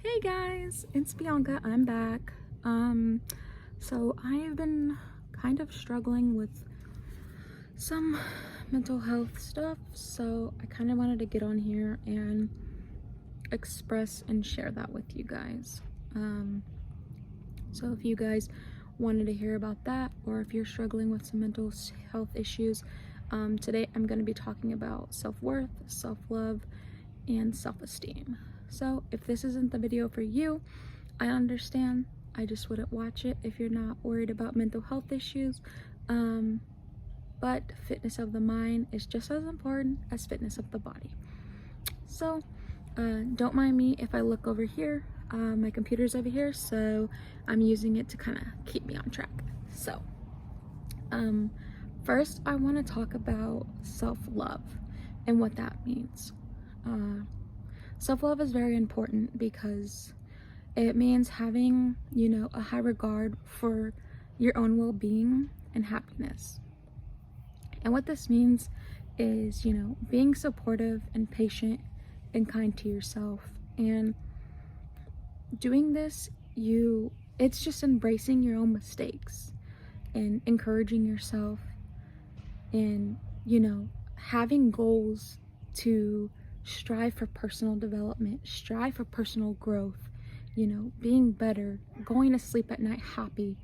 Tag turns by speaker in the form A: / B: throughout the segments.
A: Hey guys, it's Bianca. I'm back. So I have been kind of struggling with some mental health stuff, so I kind of wanted to get on here and express and share that with you guys. So if you guys wanted to hear about that, or if you're struggling with some mental health issues, today I'm going to be talking about self-worth, self-love, and self-esteem. So if this isn't the video for you, I understand. I just wouldn't watch it if you're not worried about mental health issues. But fitness of the mind is just as important as fitness of the body. So don't mind me if I look over here. My computer's over here, so I'm using it to kind of keep me on track. So first I want to talk about self-love and what that means. Self-love is very important because it means having, a high regard for your own well-being and happiness. And what this means is, being supportive and patient and kind to yourself. And doing this, it's just embracing your own mistakes and encouraging yourself and, having goals to strive for personal development, strive for personal growth, being better, going to sleep at night happy,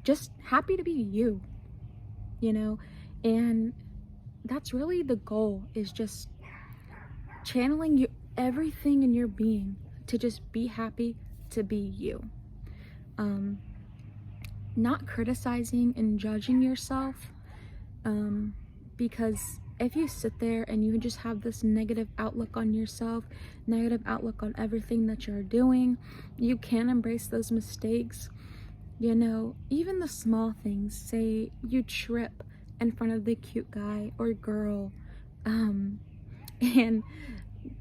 A: just happy to be you, and that's really the goal, is just channeling everything in your being to just be happy to be you. Not criticizing and judging yourself, because if you sit there and you just have this negative outlook on yourself, negative outlook on everything that you're doing, you can embrace those mistakes. Even the small things. Say you trip in front of the cute guy or girl, and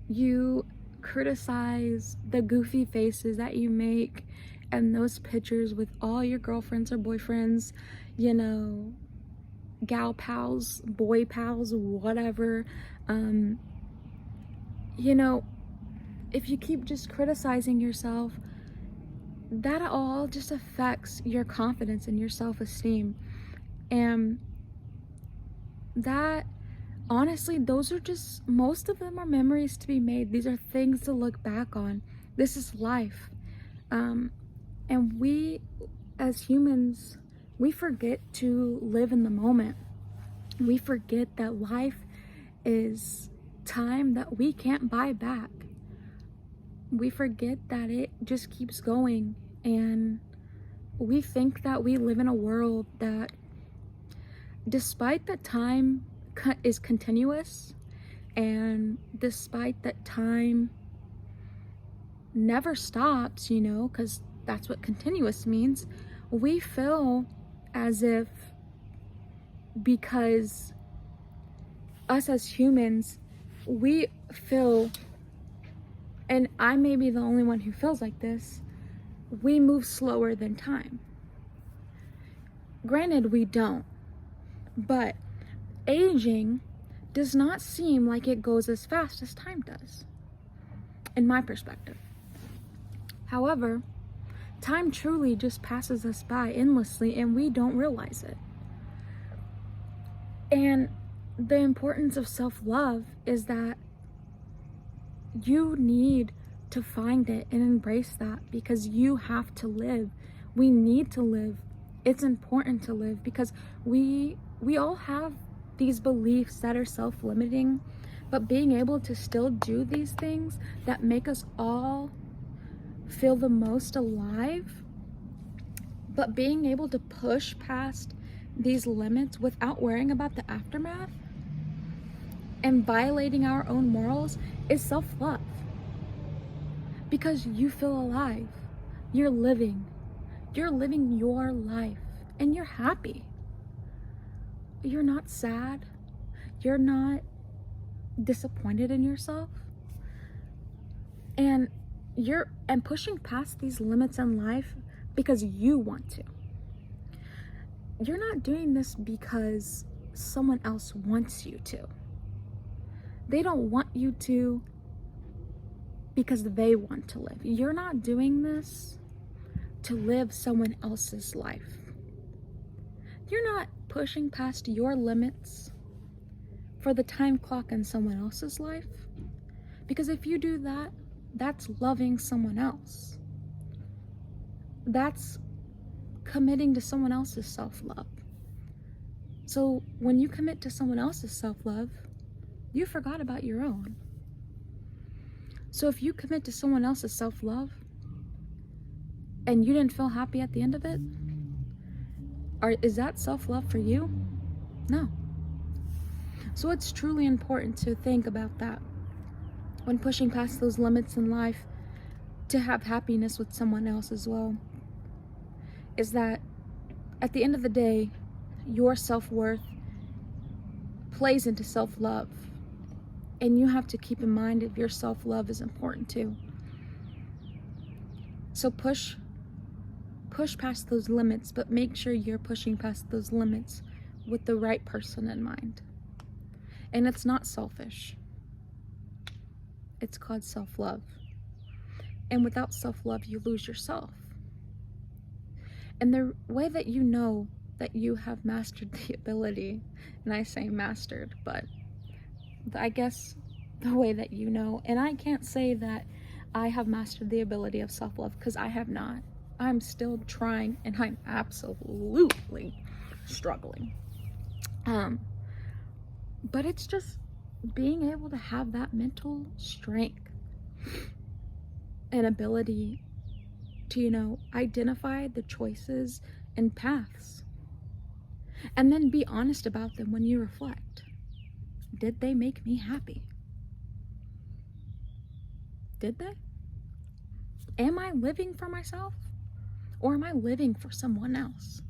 A: you criticize the goofy faces that you make and those pictures with all your girlfriends or boyfriends, gal pals, boy pals, whatever. If you keep just criticizing yourself, that all just affects your confidence and your self-esteem. And that, honestly, those are just, most of them are memories to be made. These are things to look back on. This is life. And we, as humans, we forget to live in the moment. We forget that life is time that we can't buy back. We forget that it just keeps going, and we think that we live in a world that, despite that time is continuous, and despite that time never stops, because that's what continuous means, we feel as if, because us as humans, we feel, and I may be the only one who feels like this, we move slower than time. Granted, we don't, but aging does not seem like it goes as fast as time does, in my perspective. However, time truly just passes us by endlessly and we don't realize it. And the importance of self-love is that you need to find it and embrace that, because you have to live. We need to live. It's important to live, because we all have these beliefs that are self-limiting, but being able to still do these things that make us all feel the most alive, but being able to push past these limits without worrying about the aftermath and violating our own morals, is self-love. Because you feel alive, you're living your life, and you're happy. You're not sad, you're not disappointed in yourself, and you're pushing past these limits in life because you want to. You're not doing this because someone else wants you to. They don't want you to because they want to live. You're not doing this to live someone else's life. You're not pushing past your limits for the time clock in someone else's life. Because if you do that, that's loving someone else. That's committing to someone else's self-love. So when you commit to someone else's self-love, you forgot about your own. So if you commit to someone else's self-love and you didn't feel happy at the end of it, is that self-love for you? No. So it's truly important to think about that when pushing past those limits in life to have happiness with someone else as well. Is that at the end of the day, your self-worth plays into self-love. And you have to keep in mind if your self-love is important too. So push past those limits, but make sure you're pushing past those limits with the right person in mind. And it's not selfish. It's called self-love. And without self-love, you lose yourself. And the way that you know that you have mastered the ability, and I say mastered, but I guess the way that you know, and I can't say that I have mastered the ability of self-love, because I have not. I'm still trying, and I'm absolutely struggling. But it's just being able to have that mental strength and ability to, identify the choices and paths, and then be honest about them when you reflect. Did they make me happy? Did they? Am I living for myself? Or am I living for someone else?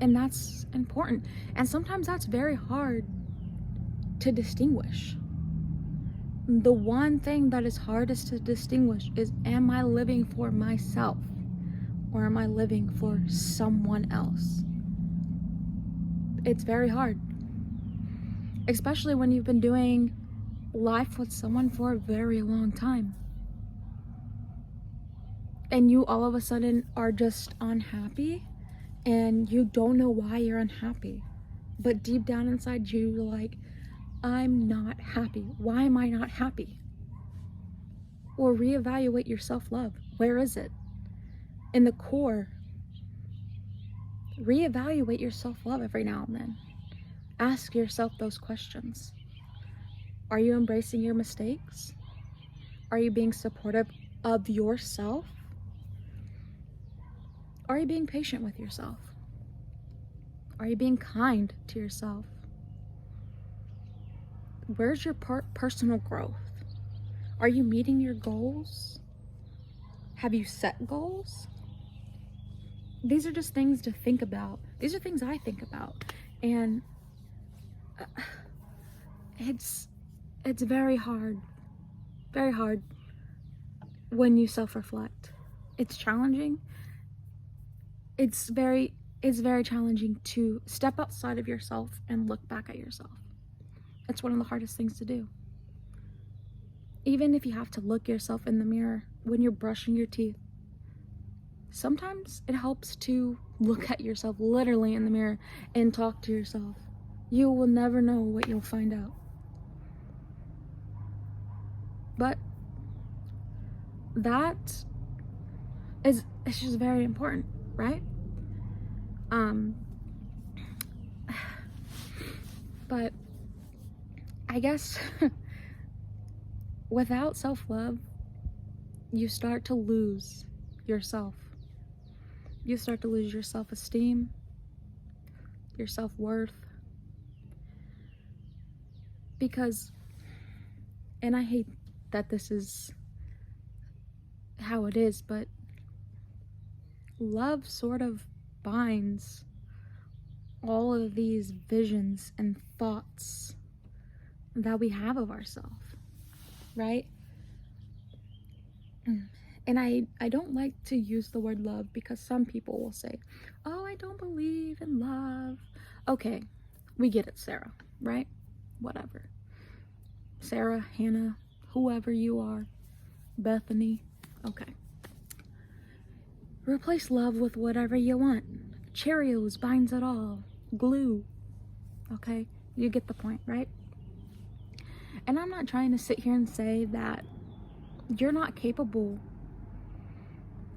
A: And that's important. And sometimes that's very hard to distinguish. The one thing that is hardest to distinguish is, am I living for myself? Or am I living for someone else? It's very hard. Especially when you've been doing life with someone for a very long time. And you all of a sudden are just unhappy, and you don't know why you're unhappy. But deep down inside you, you're like, I'm not happy. Why am I not happy? Or reevaluate your self-love. Where is it? In the core. Reevaluate your self-love every now and then. Ask yourself those questions. Are you embracing your mistakes? Are you being supportive of yourself? Are you being patient with yourself? Are you being kind to yourself? Where's your personal growth? Are you meeting your goals? Have you set goals? These are just things to think about. These are things I think about. And it's very hard when you self-reflect. It's challenging. It's very challenging to step outside of yourself and look back at yourself. It's one of the hardest things to do. Even if you have to look yourself in the mirror when you're brushing your teeth, sometimes it helps to look at yourself literally in the mirror and talk to yourself. You will never know what you'll find out. But that it's just very important, right? But I guess without self-love, you start to lose yourself. You start to lose your self-esteem, your self-worth. Because, and I hate that this is how it is, but love sort of binds all of these visions and thoughts that we have of ourselves, right? And I don't like to use the word love, because some people will say, oh, I don't believe in love. Okay, we get it, Sarah, right? Whatever. Sarah, Hannah, whoever you are. Bethany. Okay. Replace love with whatever you want. Cheerios binds it all. Glue. Okay? You get the point, right? And I'm not trying to sit here and say that you're not capable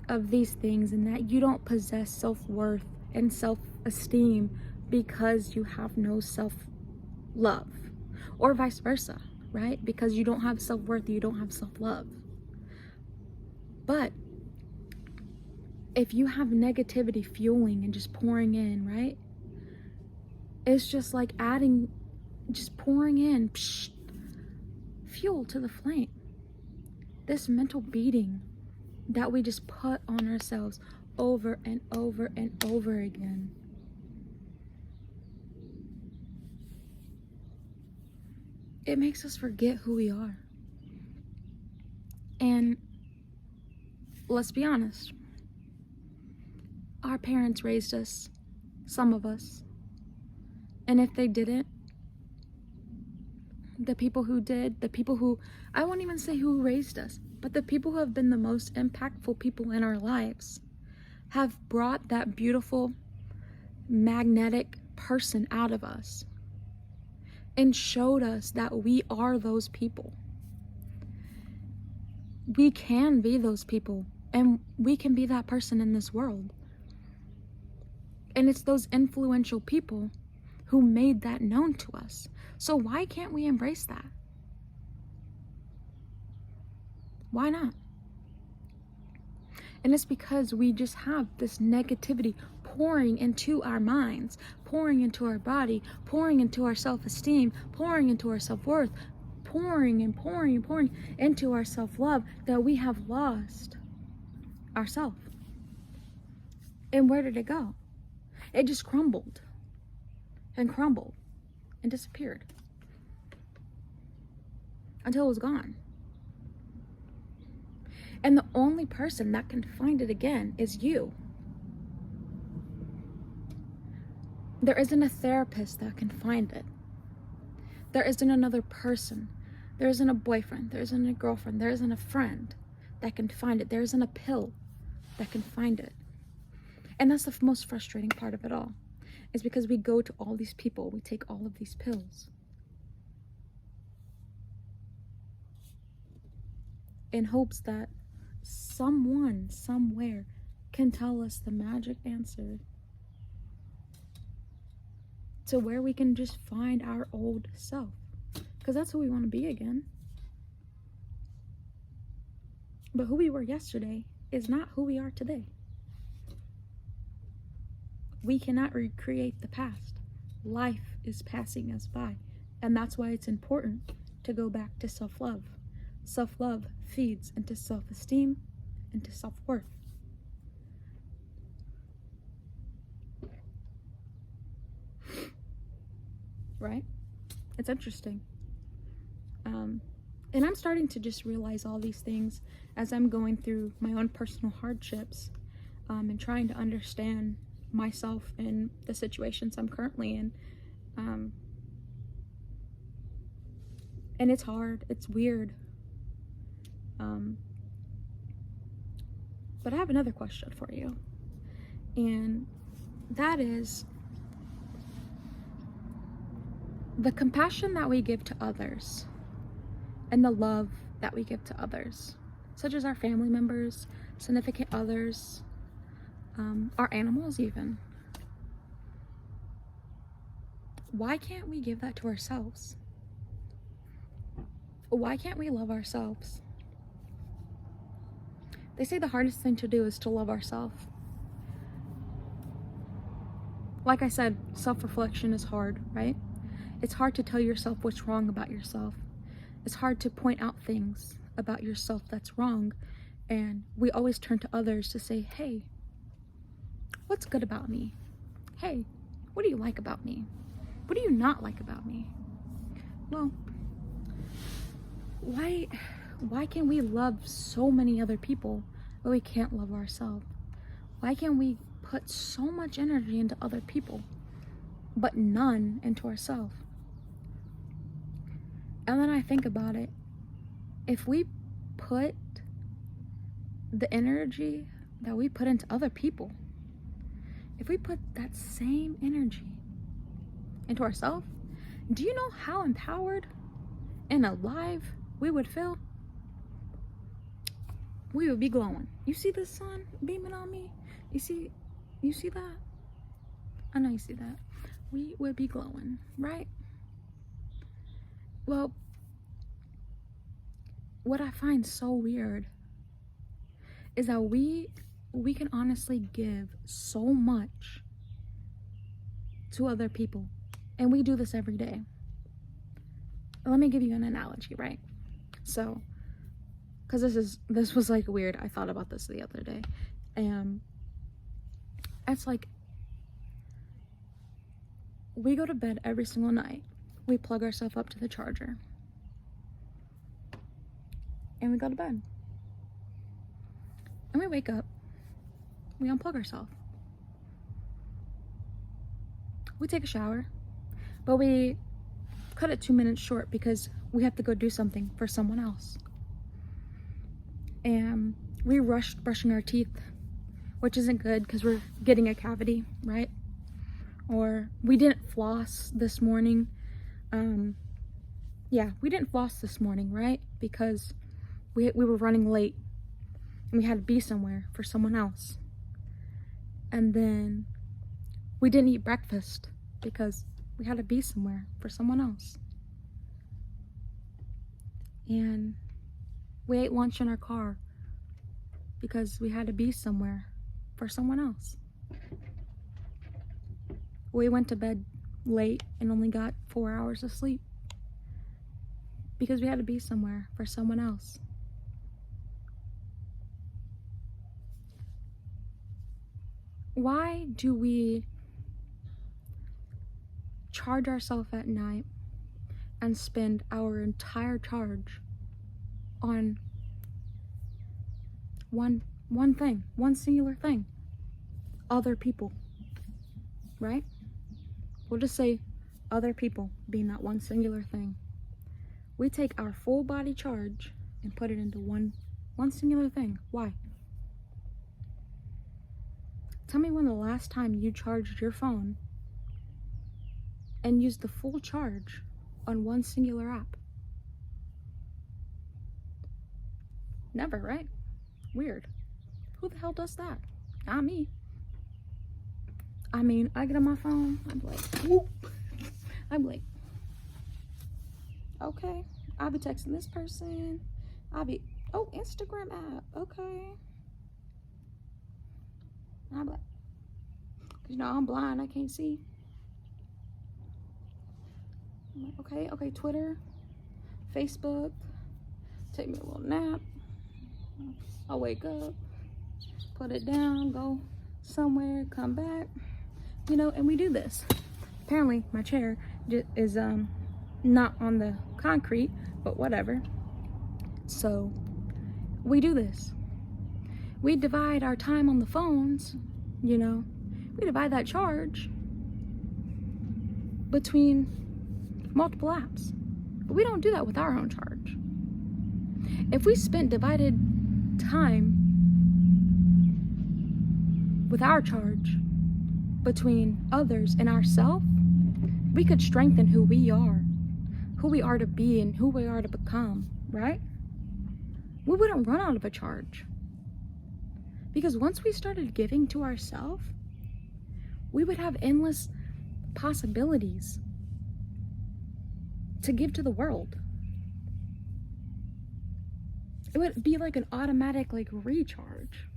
A: of these things and that you don't possess self-worth and self-esteem because you have no self-love, or vice versa, right? Because you don't have self-worth, you don't have self-love. But if you have negativity fueling and just pouring in, right? It's just like just pouring in fuel to the flame. This mental beating that we just put on ourselves over and over and over again. It makes us forget who we are. And let's be honest. Our parents raised us, some of us. And if they didn't, the people who did, the people who, I won't even say who raised us, but the people who have been the most impactful people in our lives have brought that beautiful, magnetic person out of us and showed us that we are those people. We can be those people, and we can be that person in this world. And it's those influential people who made that known to us. So why can't we embrace that? Why not? And it's because we just have this negativity pouring into our minds, pouring into our body, pouring into our self-esteem, pouring into our self-worth, pouring and pouring and pouring into our self-love, that we have lost ourselves. And where did it go? It just crumbled and crumbled and disappeared until it was gone. And the only person that can find it again is you. There isn't a therapist that can find it. There isn't another person. There isn't a boyfriend. There isn't a girlfriend. There isn't a friend that can find it. There isn't a pill that can find it. And that's the most frustrating part of it all, is because we go to all these people, we take all of these pills in hopes that someone, somewhere can tell us the magic answer to where we can just find our old self. Because that's who we want to be again. But who we were yesterday is not who we are today. We cannot recreate the past. Life is passing us by. And that's why it's important to go back to self-love. Self-love feeds into self-esteem, into self-worth. Right? It's interesting. And I'm starting to just realize all these things as I'm going through my own personal hardships, and trying to understand myself and the situations I'm currently in. And it's hard, it's weird. But I have another question for you. And that is, the compassion that we give to others and the love that we give to others, such as our family members, significant others, our animals even. Why can't we give that to ourselves? Why can't we love ourselves? They say the hardest thing to do is to love ourselves. Like I said, self-reflection is hard, right? It's hard to tell yourself what's wrong about yourself. It's hard to point out things about yourself that's wrong. And we always turn to others to say, hey, what's good about me? Hey, what do you like about me? What do you not like about me? Well, why can we love so many other people, but we can't love ourselves? Why can't we put so much energy into other people, but none into ourselves? And then I think about it, if we put the energy that we put into other people, if we put that same energy into ourselves, do you know how empowered and alive we would feel? We would be glowing. You see the sun beaming on me? You see that? I know you see that. We would be glowing, right? Well, what I find so weird is that we can honestly give so much to other people, and we do this every day. Let me give you an analogy, right? So, because this was like weird. I thought about this the other day, and it's like we go to bed every single night. We plug ourselves up to the charger, and we go to bed. And we wake up, we unplug ourselves. We take a shower, but we cut it 2 minutes short because we have to go do something for someone else. And we rushed brushing our teeth, which isn't good because we're getting a cavity, right? Or we didn't floss this morning. We didn't floss this morning, right? Because we were running late and we had to be somewhere for someone else. And then we didn't eat breakfast because we had to be somewhere for someone else. And we ate lunch in our car because we had to be somewhere for someone else. We went to bed late and only got 4 hours of sleep because we had to be somewhere for someone else. Why do we charge ourselves at night and spend our entire charge on one thing, one singular thing? Other people, right? We'll just say other people being that one singular thing. We take our full body charge and put it into one singular thing. Why? Tell me when the last time you charged your phone and used the full charge on one singular app. Never, right? Weird. Who the hell does that? Not me. I mean, I get on my phone, I'm like, whoop. I'm like, okay, I'll be texting this person. Instagram app, okay. I'm like, cause I'm blind, I can't see. I'm like, okay, Twitter, Facebook, take me a little nap. I'll wake up, put it down, go somewhere, come back, and we do this. Apparently my chair is not on the concrete, but whatever. So we do this. We divide our time on the phones, we divide that charge between multiple apps. But we don't do that with our own charge. If we spent divided time with our charge between others and ourselves, we could strengthen who we are to be, and who we are to become, right? We wouldn't run out of a charge. Because once we started giving to ourselves, we would have endless possibilities to give to the world. It would be like an automatic recharge,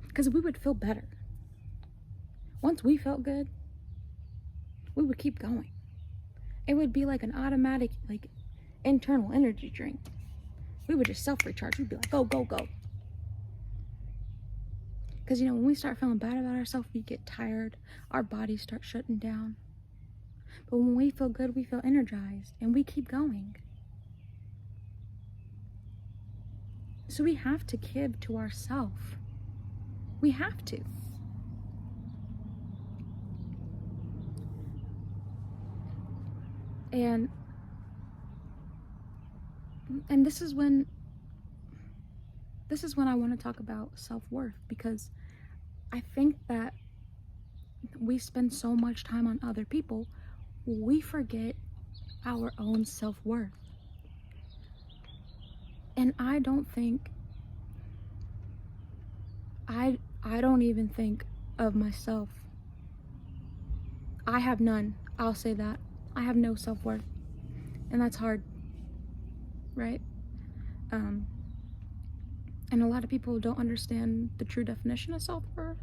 A: because we would feel better. Once we felt good, we would keep going. It would be like an automatic internal energy drink. We would just self-recharge. We'd be like, go, go, go. Because when we start feeling bad about ourselves, we get tired, our bodies start shutting down. But when we feel good, we feel energized, and we keep going. So we have to give to ourselves. We have to. And And this is when I want to talk about self-worth, because I think that we spend so much time on other people, we forget our own self-worth. And I don't even think of myself. I have none. I'll say that. I have no self-worth. And that's hard, right? And a lot of people don't understand the true definition of self-worth.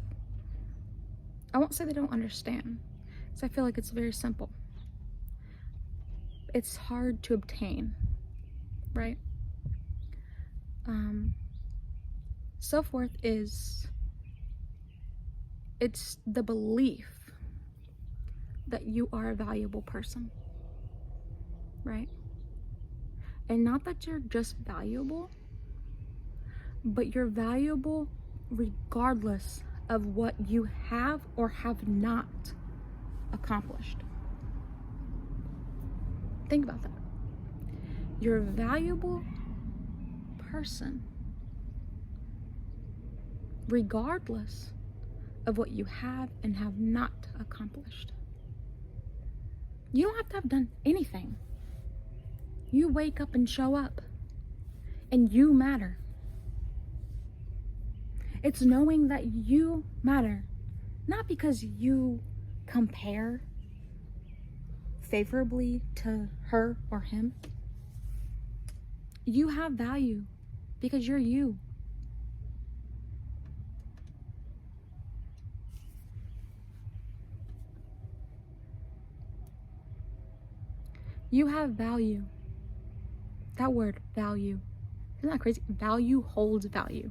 A: I won't say they don't understand, because I feel like it's very simple. It's hard to obtain, right? Self-worth it's the belief that you are a valuable person, right? And not that you're just valuable, but you're valuable regardless of what you have or have not accomplished. Think about that. You're a valuable person regardless of what you have and have not accomplished. You don't have to have done anything. You wake up and show up, and you matter. It's knowing that you matter, not because you compare favorably to her or him. You have value because you're you. You have value. That word, value. Isn't that crazy? Value holds value.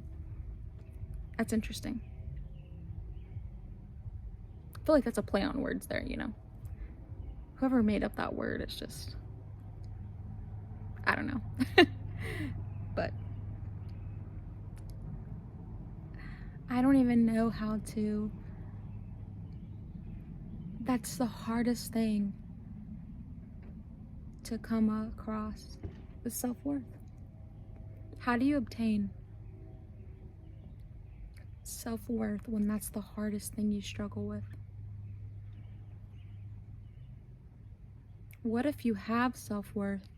A: That's interesting. I feel like that's a play on words there, you know? Whoever made up that word, it's just, I don't know. But I don't even know how to. That's the hardest thing to come across with self-worth. How do you obtain self-worth when that's the hardest thing you struggle with? What if you have self-worth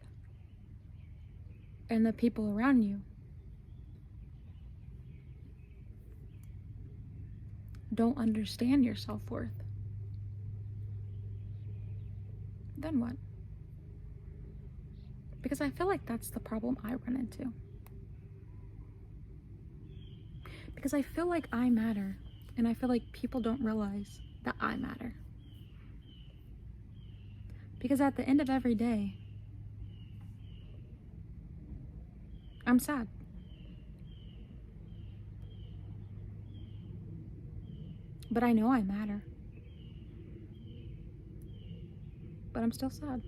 A: and the people around you don't understand your self-worth? Then what? Because I feel like that's the problem I run into. Because I feel like I matter, and I feel like people don't realize that I matter. Because at the end of every day, I'm sad. But I know I matter. But I'm still sad.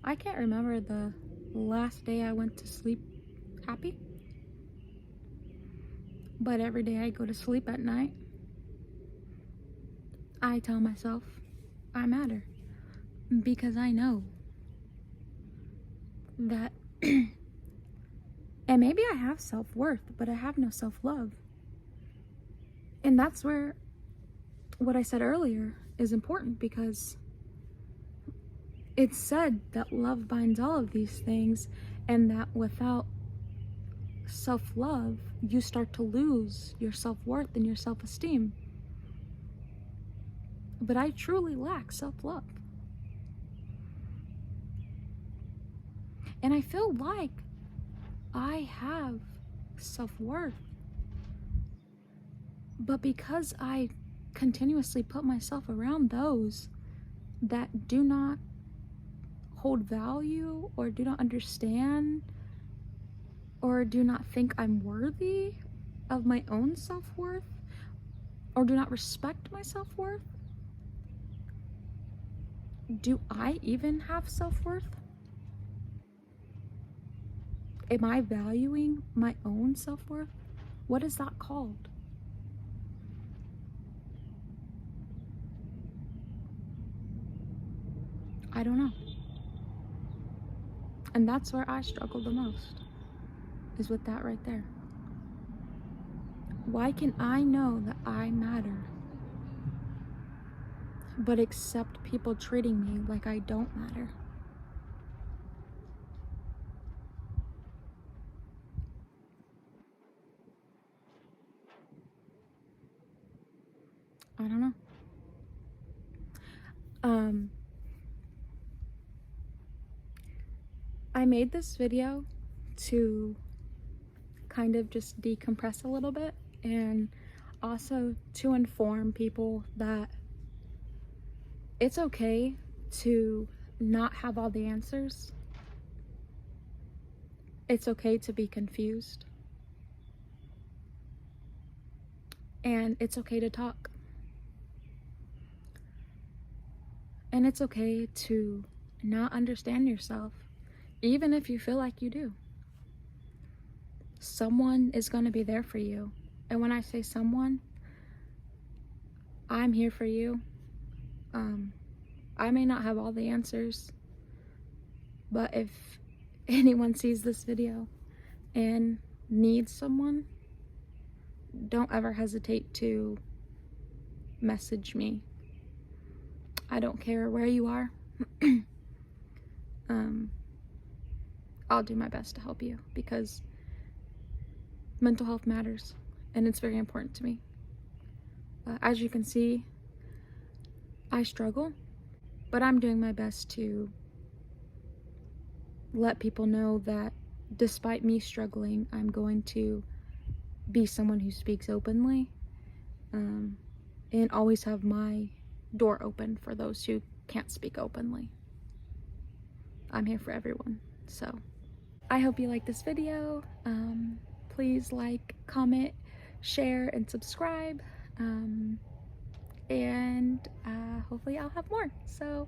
A: I can't remember the last day I went to sleep happy. But every day I go to sleep at night, I tell myself I matter. Because I know that, and maybe I have self-worth, but I have no self-love. And that's where what I said earlier is important, because it's said that love binds all of these things, and that without self-love, you start to lose your self-worth and your self-esteem. But I truly lack self-love. And I feel like I have self-worth. But because I continuously put myself around those that do not hold value, or do not understand, or do not think I'm worthy of my own self-worth, or do not respect my self-worth, do I even have self-worth? Am I valuing my own self-worth? What is that called? I don't know. And that's where I struggle the most, is with that right there. Why can I know that I matter, but accept people treating me like I don't matter? I don't know. I made this video to kind of just decompress a little bit, and also to inform people that it's okay to not have all the answers. It's okay to be confused. And it's okay to talk. And it's okay to not understand yourself, even if you feel like you do. Someone is going to be there for you. And when I say someone, I'm here for you. I may not have all the answers, but if anyone sees this video and needs someone, don't ever hesitate to message me. I don't care where you are. I'll do my best to help you, because mental health matters and it's very important to me. As you can see, I struggle, but I'm doing my best to let people know that despite me struggling, I'm going to be someone who speaks openly, and always have my door open for those who can't speak openly. I'm here for everyone. So I hope you like this video. Please like, comment, share, and subscribe. And hopefully I'll have more. So